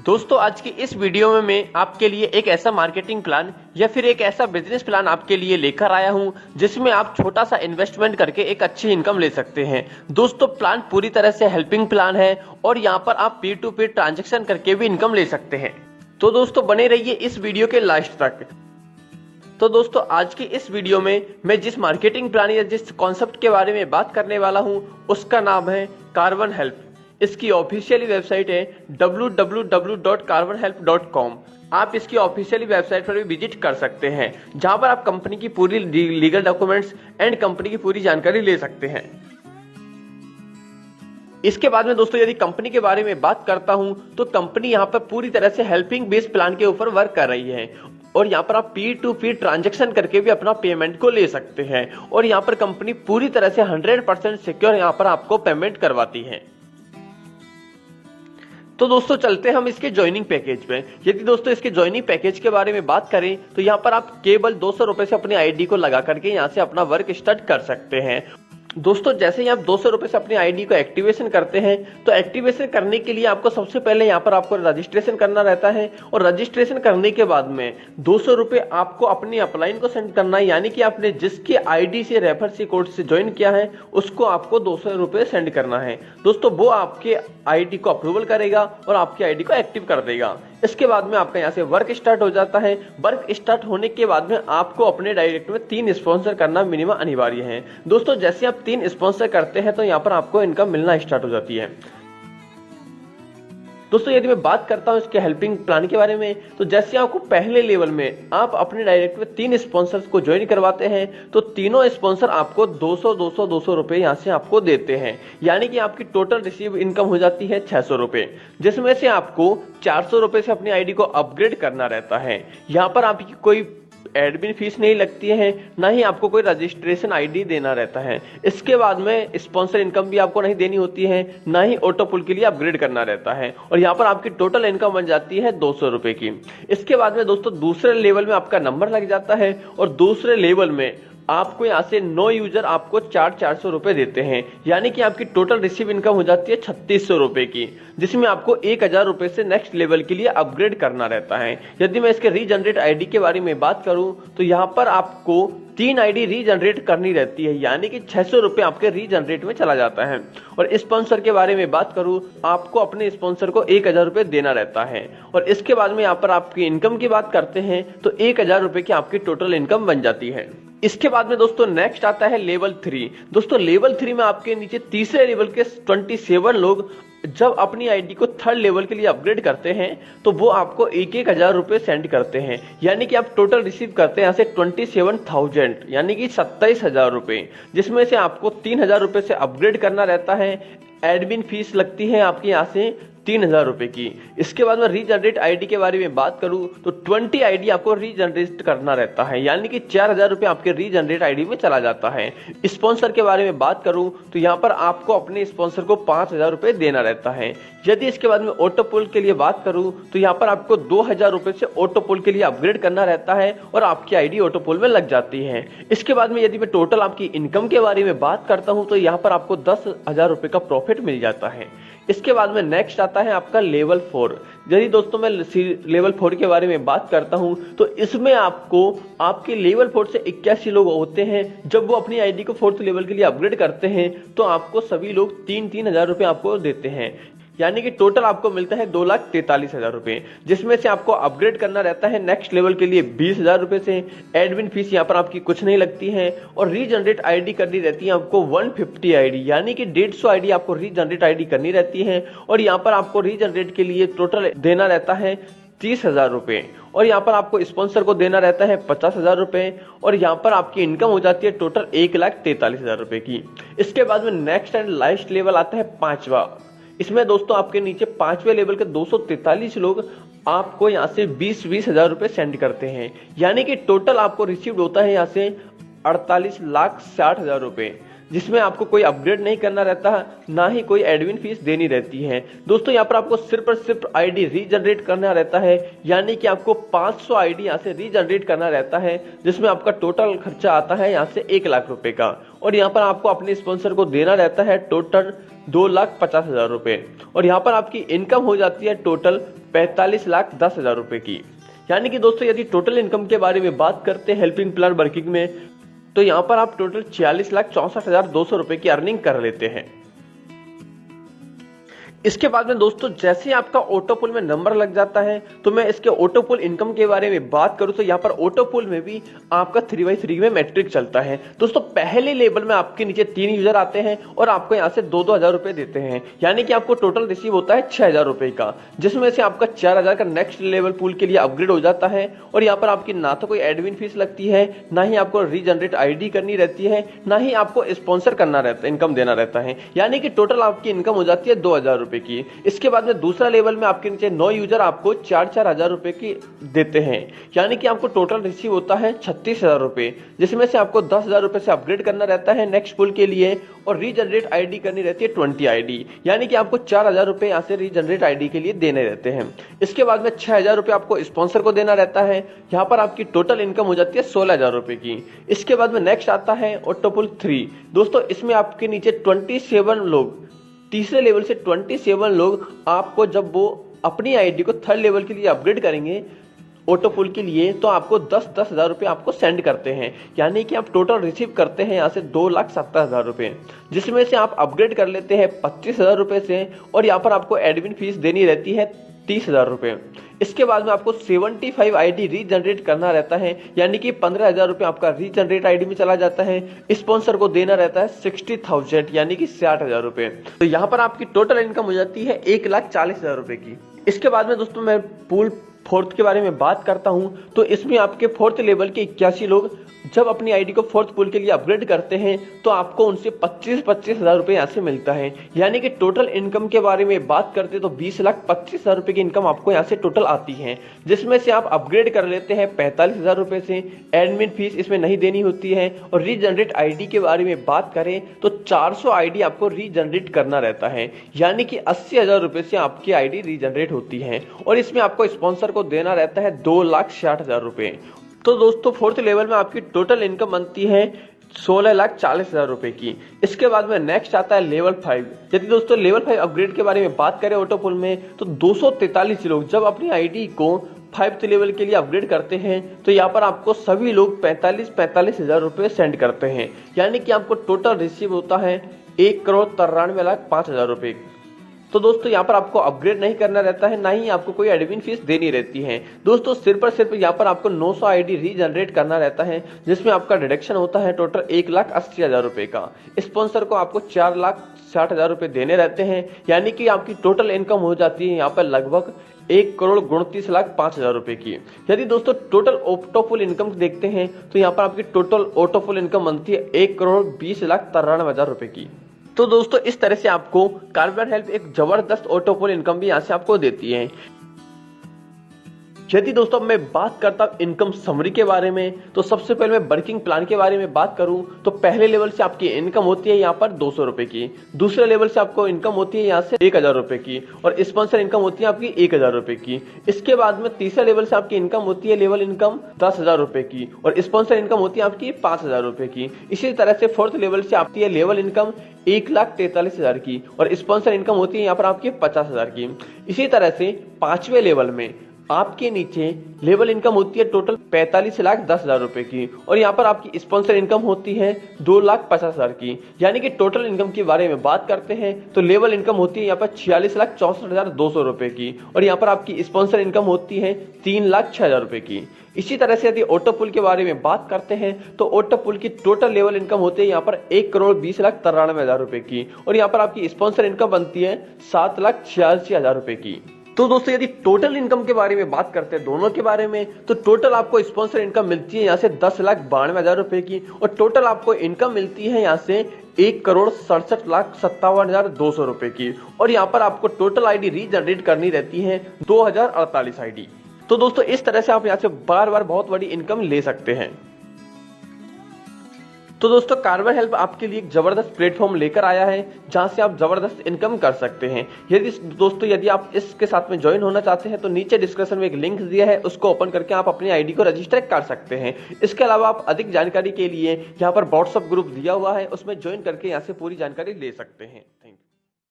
दोस्तों आज की इस वीडियो में मैं आपके लिए एक ऐसा मार्केटिंग प्लान या फिर एक ऐसा बिजनेस प्लान आपके लिए लेकर आया हूं जिसमें आप छोटा सा इन्वेस्टमेंट करके एक अच्छी इनकम ले सकते हैं। दोस्तों प्लान पूरी तरह से हेल्पिंग प्लान है और यहां पर आप पीयर टू पीयर ट्रांजैक्शन करके भी इनकम ले सकते हैं। तो दोस्तों बने रहिए इस वीडियो के लास्ट तक। तो दोस्तों आज की इस वीडियो में मैं जिस मार्केटिंग प्लान या जिस कॉन्सेप्ट के बारे में बात करने वाला हूं उसका नाम है कार्बन हेल्प। इसकी ऑफिशियली वेबसाइट है www.carbonhelp.com। आप इसकी ऑफिशियली वेबसाइट पर भी विजिट कर सकते हैं जहां पर आप कंपनी की पूरी लीगल डॉक्यूमेंट्स एंड कंपनी की पूरी जानकारी ले सकते हैं। इसके बाद में दोस्तों यदि कंपनी के बारे में बात करता हूं तो कंपनी यहां पर पूरी तरह से हेल्पिंग बेस्ड प्लान के ऊपर वर्क कर रही है और यहाँ पर आप पीयर टू पीयर ट्रांजैक्शन करके भी अपना पेमेंट को ले सकते हैं और यहाँ पर कंपनी पूरी तरह से 100% सिक्योर यहाँ पर आपको पेमेंट करवाती है। तो दोस्तों चलते हैं हम इसके ज्वाइनिंग पैकेज पे। यदि दोस्तों इसके ज्वाइनिंग पैकेज के बारे में बात करें तो यहाँ पर आप केवल 200 रुपए से अपनी आईडी को लगा करके यहाँ से अपना वर्क स्टार्ट कर सकते हैं। दोस्तों जैसे ही आप 200 रुपए से अपनी आईडी को एक्टिवेशन करते हैं तो एक्टिवेशन करने के लिए आपको सबसे पहले यहाँ पर आपको रजिस्ट्रेशन करना रहता है और रजिस्ट्रेशन करने के बाद में 200 रुपए आपको अपनी अपलाइन को सेंड करना है, यानी कि आपने जिसकी आईडी से रेफर से कोड से ज्वाइन किया है उसको आपको 200 रुपए सेंड करना है। दोस्तों वो आपके आईडी को अप्रूवल करेगा और आपकी आईडी को एक्टिव कर देगा। इसके बाद में आपका यहाँ से वर्क स्टार्ट हो जाता है। वर्क स्टार्ट होने के बाद में आपको अपने डायरेक्ट में 3 स्पॉन्सर करना मिनिमम अनिवार्य है। दोस्तों जैसे आप 3 स्पॉन्सर करते हैं तो यहाँ पर आपको इनकम मिलना स्टार्ट हो जाती है। दोस्तों यदि मैं बात करता हूं इसके हेल्पिंग प्लान के बारे में तो जैसे आपको पहले लेवल में आप अपने डायरेक्ट में 3 स्पॉन्सर्स को ज्वाइन करवाते हैं तो तीनों स्पॉन्सर आपको 200 रुपए यहां से आपको देते हैं, यानी कि आपकी टोटल रिसीव इनकम हो जाती है 600 रुपए, जिसमें से आपको 400 रुपए से अपनी आईडी को अपग्रेड करना रहता है। यहाँ पर आपकी कोई एडमिन फीस नहीं लगती है, ना ही आपको कोई रजिस्ट्रेशन आईडी देना रहता है। इसके बाद में स्पॉन्सर इनकम भी आपको नहीं देनी होती है, ना ही ऑटो पुल के लिए अपग्रेड करना रहता है और यहाँ पर आपकी टोटल इनकम बन जाती है 200 रुपए की। इसके बाद में दोस्तों दूसरे लेवल में आपका नंबर लग जाता है और दूसरे लेवल में आपको यहाँ से 9 यूजर आपको 400 रुपए देते हैं, यानी कि आपकी टोटल रिसीव इनकम हो जाती है 3600 रुपए की, जिसमें आपको 1000 रुपए से नेक्स्ट लेवल के लिए अपग्रेड करना रहता है। यदि मैं इसके रीजनरेट आईडी के बारे में बात करूं तो यहाँ पर आपको 3 आईडी रीजनरेट करनी रहती है, यानी कि 600 रुपए आपके रीजनरेट में चला जाता है। और स्पॉन्सर के बारे में बात करूं आपको अपने स्पॉन्सर को 1000 रुपए देना रहता है और इसके बाद में यहाँ पर आपकी इनकम की बात करते हैं तो 1000 रुपए की आपकी टोटल इनकम बन जाती है। इसके बाद में दोस्तों नेक्स्ट आता है लेवल 3। दोस्तों लेवल 3 में आपके नीचे तीसरे लेवल के 27 लोग जब अपनी आईडी को 3rd लेवल के लिए अपग्रेड करते हैं तो वो आपको 1000 रुपए सेंड करते हैं, यानी कि आप टोटल रिसीव करते हैं यहाँ से 27,000 यानी कि 27,000 रुपए, जिसमें से आपको 3000 रुपए से अपग्रेड करना रहता है। एडमिन फीस लगती है आपके यहाँ से 3000 रुपए की। इसके बाद में रीजनरेट आईडी के बारे में बात करूं तो 20 आईडी आपको रीजनरेट करना रहता है, यानी कि 4000 रुपए आपके रीजनरेट आईडी में चला जाता है। स्पॉन्सर के बारे में बात करूं तो यहाँ पर आपको अपने स्पॉन्सर को 5000 रुपए देना रहता है। यदि इसके बाद में ऑटो पुल के लिए बात करूं तो यहाँ पर आपको 2000 रुपए से ऑटो पुल के लिए अपग्रेड करना रहता है और आपकी आईडी ऑटो पुल में लग जाती है। इसके बाद में यदि मैं टोटल आपकी इनकम के बारे में बात करता हूं तो यहाँ पर आपको 10,000 रुपए का प्रॉफिट मिल जाता है। इसके बाद में नेक्स्ट आता है आपका लेवल 4। यदि दोस्तों मैं लेवल 4 के बारे में बात करता हूं तो इसमें आपको आपके लेवल 4 से 81 लोग होते हैं। जब वो अपनी आईडी को 4th लेवल के लिए अपग्रेड करते हैं तो आपको सभी लोग 3,000 रुपए आपको देते हैं, यानी कि टोटल आपको मिलता है 2,43,000 रुपए, जिसमें से आपको अपग्रेड करना रहता है नेक्स्ट लेवल के लिए 20,000 रुपए से। एडमिन फीस यहाँ पर आपकी कुछ नहीं लगती है और रीजनरेट आईडी करनी रहती है आपको 150 आईडी, यानी कि 150 आईडी आपको रीजनरेट आईडी करनी रहती है और यहाँ पर आपको रीजनरेट के लिए टोटल देना रहता है 30,000 रुपए और यहाँ पर आपको स्पॉन्सर को देना रहता है 50,000 रुपए और यहाँ पर आपकी इनकम हो जाती है टोटल 1,43,000 रुपए की। इसके बाद में नेक्स्ट एंड लास्ट लेवल आता है 5वां। इसमें दोस्तों आपके नीचे 5वें लेवल के 243 लोग आपको यहाँ से 20,000 रुपए सेंड करते हैं, यानी कि टोटल आपको रिसीव्ड होता है यहाँ से 48,60,000 रुपए, जिसमें आपको कोई अपग्रेड नहीं करना रहता है, ना ही कोई एडमिन फीस देनी रहती है। दोस्तों यहाँ पर आपको सिर्फ और सिर्फ आईडी रीजनरेट करना रहता है, यानी कि आपको 500 आईडी यहाँ से रीजनरेट करना रहता है, जिसमें आपका टोटल खर्चा आता है यहाँ से 1 लाख रुपए का। और यहाँ पर आपको अपने स्पॉन्सर को देना रहता है टोटल 2,50,000 रुपए। और यहाँ पर आपकी इनकम हो जाती है टोटल 45,10,000 रुपए की। यानी कि दोस्तों यदि टोटल इनकम के बारे में बात करते हैं हेल्पिंग प्लान वर्किंग में, तो यहाँ पर आप टोटल 46,64,200 रुपए की अर्निंग कर लेते हैं। इसके बाद में दोस्तों जैसे ही आपका ऑटोपुल में नंबर लग जाता है, तो मैं इसके ऑटोपुल इनकम के बारे में बात करूं तो यहाँ पर ऑटोपुल में भी आपका 3x3 में मैट्रिक चलता है। दोस्तों पहले लेवल में आपके नीचे 3 यूजर आते हैं और आपको यहाँ से 2-2 हजार रुपए देते हैं, यानी कि आपको टोटल रिसीव होता है 6,000 रुपए का, जिसमें से आपका 4,000 का नेक्स्ट लेवल पूल के लिए अपग्रेड हो जाता है। और यहाँ पर आपकी ना तो कोई एडमिन फीस लगती है, ना ही आपको रीजनरेट आईडी करनी रहती है, ना ही आपको स्पॉन्सर करना रहता है, इनकम देना रहता है, यानी कि टोटल आपकी इनकम हो जाती है 2,000 रुपए की। इसके बाद में दूसरा लेवल में आपके नीचे 9 यूजर आपको 4-4 हजार रुपए की देते हैं, यानी कि आपको टोटल रिसीव होता है 36,000 रुपए, जिसमें से आपको 10,000 रुपए से अपग्रेड करना रहता है नेक्स्ट पुल के लिए, और रीजनरेट आईडी करनी रहती है 20 आईडी, यानी कि आपको 4,000 रुपए यहाँ से रीजनरेट आईडी के लिए देने रहते हैं। इसके बाद में 6,000 रुपए आपको स्पॉन्सर को देना रहता है, यहाँ पर आपकी टोटल इनकम हो जाती है 16,000 रुपए की। इसके बाद में नेक्स्ट आता है ऑटोपुल 3। दोस्तों इसमें आपके नीचे 27 लोग, तीसरे लेवल से 27 लोग आपको जब वो अपनी आईडी को 3rd लेवल के लिए अपग्रेड करेंगे ऑटोपुल के लिए, तो आपको 10-10 हजार रुपए आपको सेंड करते हैं, यानी कि आप टोटल रिसीव करते हैं यहाँ से 2,70,000 रुपए, जिसमें से आप अपग्रेड कर लेते हैं 25,000 रुपए से, और यहाँ पर आपको एडमिन फीस देनी रहती है 30,000 रुपए। इसके बाद में आपको 75 आईडी रीजनरेट करना रहता है, यानी कि 15,000 रुपए आपका रीजनरेट आईडी में चला जाता है। स्पॉन्सर को देना रहता है 60,000, यानी कि 60,000 रुपए। तो यहाँ पर आपकी टोटल इनकम हो जाती है 1,40,000 रुपए की। इसके बाद में दोस्तों मैं पूल 4th के बारे में बात करता हूं, तो इसमें आपके 4th लेवल के 81 लोग जब अपनी आईडी को 4th पुल के लिए अपग्रेड करते हैं, तो आपको उनसे 25-25 हजार रुपए यहाँ से मिलता है, यानी कि टोटल इनकम के बारे में बात करते तो 20,25,000 रुपए की इनकम आपको यहाँ से टोटल आती है, जिसमें से आप अपग्रेड कर लेते हैं 45,000 रुपए से, एडमिन फीस इसमें नहीं देनी होती है। और रीजनरेट आईडी के बारे में बात करें तो 400 आईडी आपको रीजनरेट करना रहता है, यानी कि 80,000 रुपए से आपकी आईडी रीजनरेट होती है, और इसमें आपको स्पॉन्सर को देना रहता है 2,60,000 रुपए। तो दोस्तों 4th लेवल में आपकी टोटल इनकम बनती है 16,40,000 रुपए की। इसके बाद में नेक्स्ट आता है लेवल 5। यदि दोस्तों लेवल 5 अपग्रेड के बारे में बात करें ऑटोपुल में, तो 243 लोग जब अपनी आईडी को 5th लेवल के लिए अपग्रेड करते हैं, तो यहाँ पर आपको सभी लोग 45 हजार रुपए सेंड करते हैं, यानी कि आपको टोटल रिसीव होता है 1,93,05,000 रुपए। तो दोस्तों यहाँ पर आपको अपग्रेड नहीं करना रहता है, ना ही आपको कोई एडमिन फीस देनी रहती है। दोस्तों सिर्फ यहाँ पर आपको 900 आईडी रीजनरेट करना रहता है, जिसमें आपका डिडक्शन होता है टोटल 1,80,000 रुपए का। स्पॉन्सर को आपको 4,60,000 रुपए देने रहते हैं, यानी कि आपकी टोटल इनकम हो जाती है यहाँ पर लगभग 1,29,05,000 रुपए की। यदि दोस्तों टोटल ऑटोपुल इनकम देखते हैं, तो यहाँ पर आपकी टोटल ऑटोपुल इनकम बनती है 1,20,93,000 रुपए की। तो दोस्तों इस तरह से आपको कार्बन हेल्प एक जबरदस्त ऑटोपुल इनकम भी यहाँ से आपको देती है। यदि दोस्तों मैं बात करता हूं इनकम समरी के बारे में, तो सबसे पहले मैं वर्किंग प्लान के बारे में बात करूं तो पहले लेवल से आपकी इनकम होती है यहाँ पर 200 रुपए की, दूसरे लेवल से आपको इनकम होती है यहाँ से 1,000 रुपए की, और स्पॉन्सर इनकम होती है आपकी 1,000 रुपए की। इसके बाद में तीसरे लेवल से आपकी इनकम होती है लेवल इनकम 10,000 रुपए की, और स्पॉन्सर इनकम होती है आपकी 5,000 रुपए की। इसी तरह से 4th लेवल से आती है लेवल इनकम 1,43,000 की, और स्पॉन्सर इनकम होती है यहाँ पर आपकी 50,000 की। इसी तरह से 5वें लेवल में आपके नीचे लेवल इनकम होती है टोटल 45,10,000 रुपए की, और यहाँ पर आपकी स्पॉन्सर इनकम होती है 2,50,000 की। यानी कि टोटल इनकम के बारे में बात करते हैं तो लेवल इनकम होती है यहाँ पर 46,64,200 रुपए की, और यहाँ पर आपकी स्पॉन्सर इनकम होती है 3,06,000 रुपए की। इसी तरह से यदि ऑटोपुल के बारे में बात करते हैं तो ऑटोपुल की टोटल लेवल इनकम होती है यहाँ पर 1,20,93,000 रुपए की, और यहाँ पर आपकी स्पॉन्सर इनकम बनती है 7,86,000 रुपए की। तो दोस्तों यदि टोटल इनकम के बारे में बात करते हैं दोनों के बारे में, तो टोटल आपको स्पॉन्सर इनकम मिलती है यहाँ से 10,92,000 रुपए की, और टोटल आपको इनकम मिलती है यहाँ से 1,67,57,200 रुपए की, और यहाँ पर आपको टोटल आईडी रीजनरेट करनी रहती है 2,048 आईडी। तो दोस्तों इस तरह से आप यहाँ से बार बार बहुत बड़ी इनकम ले सकते हैं। तो दोस्तों कार्बर हेल्प आपके लिए एक जबरदस्त प्लेटफॉर्म लेकर आया है जहां से आप जबरदस्त इनकम कर सकते हैं। यदि आप इसके साथ में ज्वाइन होना चाहते हैं तो नीचे डिस्क्रिप्शन में एक लिंक दिया है, उसको ओपन करके आप अपनी आईडी को रजिस्टर कर सकते हैं। इसके अलावा आप अधिक जानकारी के लिए यहाँ पर व्हाट्सएप ग्रुप दिया हुआ है, उसमें ज्वाइन करके यहाँ से पूरी जानकारी ले सकते हैं।